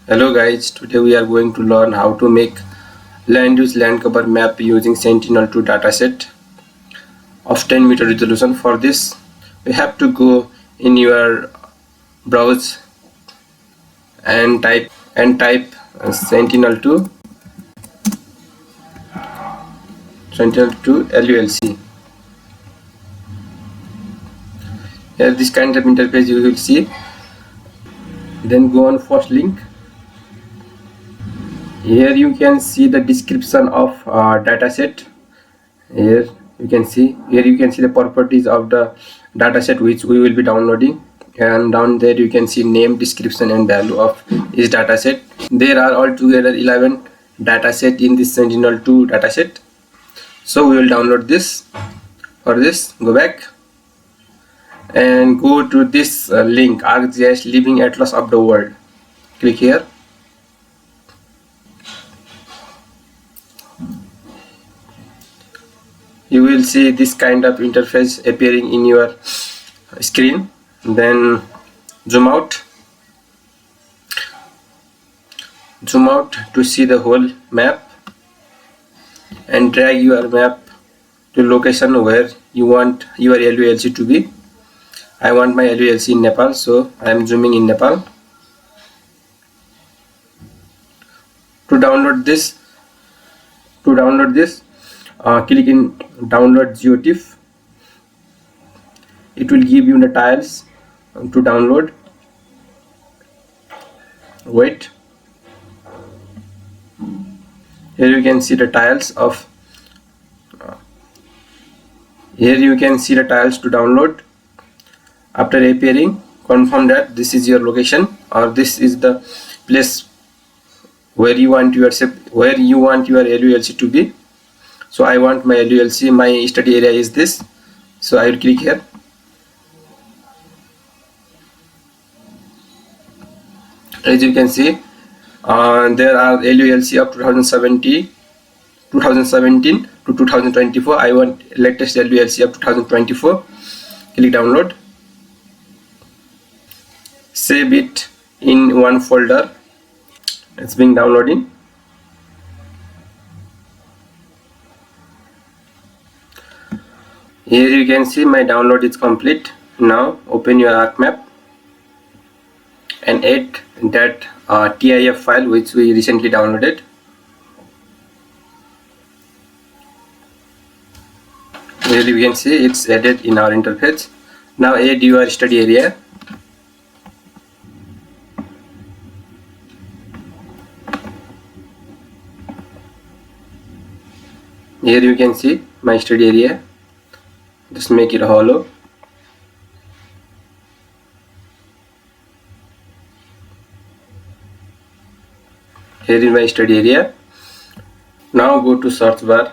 Hello guys, today we are going to learn how to make land use land cover map using Sentinel-2 dataset of 10 meter resolution. For this, we have to go in your browse and type Sentinel-2 LULC. Here this kind of interface you will see. Then go on first link. Here you can see the description of dataset. Here you can see the properties of the dataset which we will be downloading, and down there you can see name, description and value of each dataset. There are altogether 11 dataset in this Sentinel-2 dataset. So we will download this. For this, go back and go to this link, ArcGIS Living Atlas of the World. Click here. You will see this kind of interface appearing in your screen. Then zoom out to see the whole map and drag your map to location where you want your LULC to be. I want my LULC in Nepal, so I am zooming in Nepal. To download this, click in download GeoTIFF. It will give you the tiles to download. Wait. Here you can see the tiles of to download. After appearing, confirm that this is your location or this is the place where you want your LULC to be. So I want my LULC, my study area is this, so I will click here. As you can see, there are LULC of 2017 to 2024. I want latest LULC of 2024. Click download. Save it in one folder. It's being downloading. Here you can see my download is complete. Now open your ArcMap and add that TIF file which we recently downloaded. Here you can see it's added in our interface. Now add your study area. Here you can see my study area. Just make it hollow. Here is my study area. Now go to search bar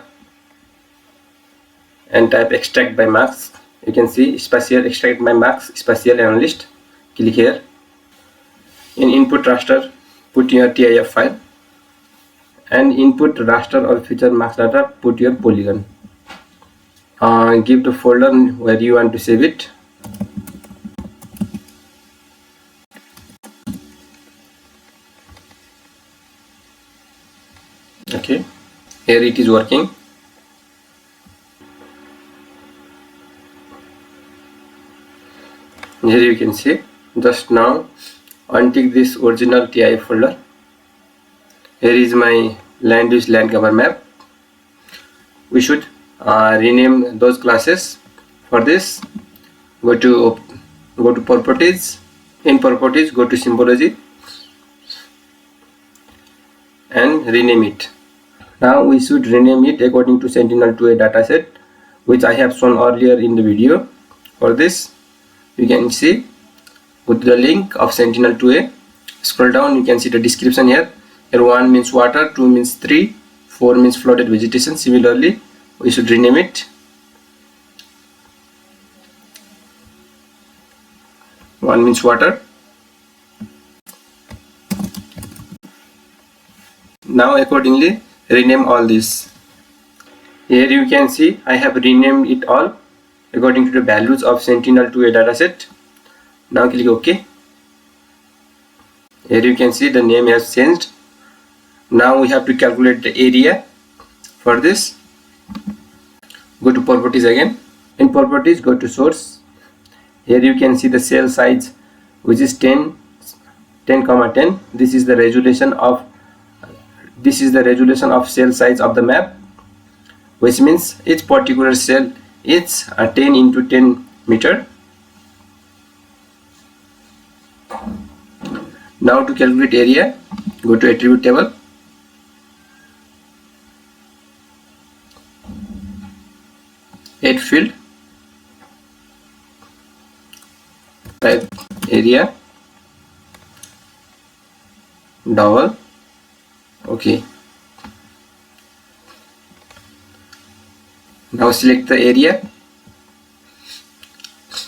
and type extract by marks. You can see spatial extract by marks, spatial analyst. Click here. In input raster, put your TIF file, and input raster or feature marks data, put your polygon. Give the folder where you want to save it. Okay, here it is working. Here you can see, just now untick this original TIF folder. Here is my land use land cover map. We should rename those classes. For this, go to properties. In properties, go to symbology and rename it. Now we should rename it according to Sentinel-2 dataset, which I have shown earlier in the video. For this, you can see, go to the link of Sentinel-2. Scroll down, you can see the description here. Here 1 means water, 2 means tree, 4 means flooded vegetation. Similarly, we should rename it. 1 means water. Now accordingly rename all this. Here you can see I have renamed it all according to the values of Sentinel-2 dataset. Now click OK. Here you can see the name has changed. Now we have to calculate the area. For this, go to properties again. In properties, go to source. Here you can see the cell size, which is 10, 10, 10. This is the resolution of cell size of the map, which means each particular cell is 10 into 10 meter. Now to calculate area, go to attribute table. Add field, type area, double, okay. Now select the area,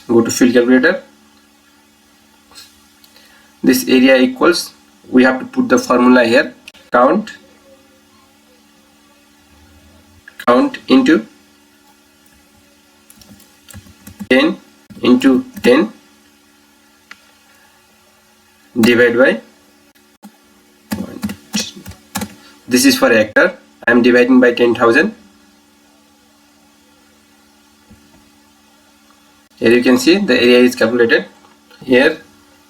go to field calculator. This area equals, we have to put the formula here, count into 10 into 10 divide by 1. This is for hectare. I am dividing by 10,000. Here you can see the area is calculated. Here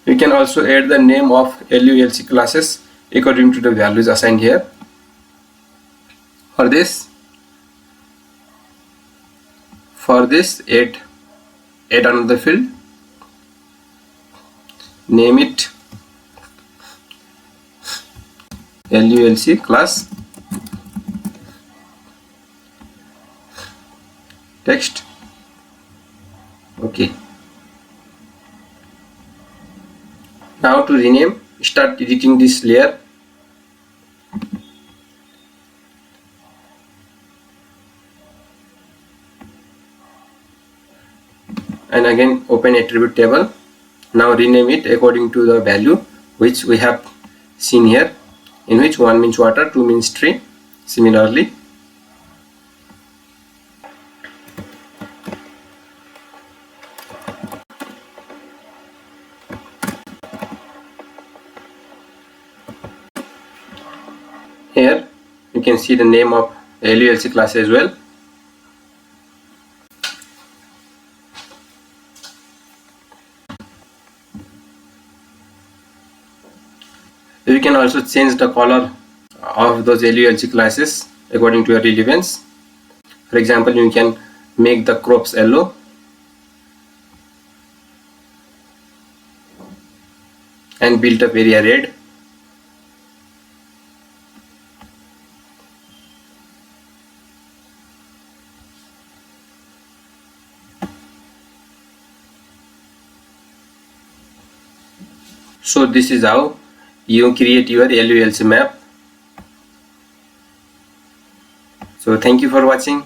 you can also add the name of LULC classes according to the values assigned here. For this add another field, name it LULC class, text, okay. Now to rename, start editing this layer. And again open attribute table. Now rename it according to the value which we have seen here, in which 1 means water, 2 means tree. Similarly, here you can see the name of LULC class as well. You can also change the color of those LULC classes according to your relevance. For example, you can make the crops yellow, and build up area red. So this is how you create your LULC map. So thank you for watching.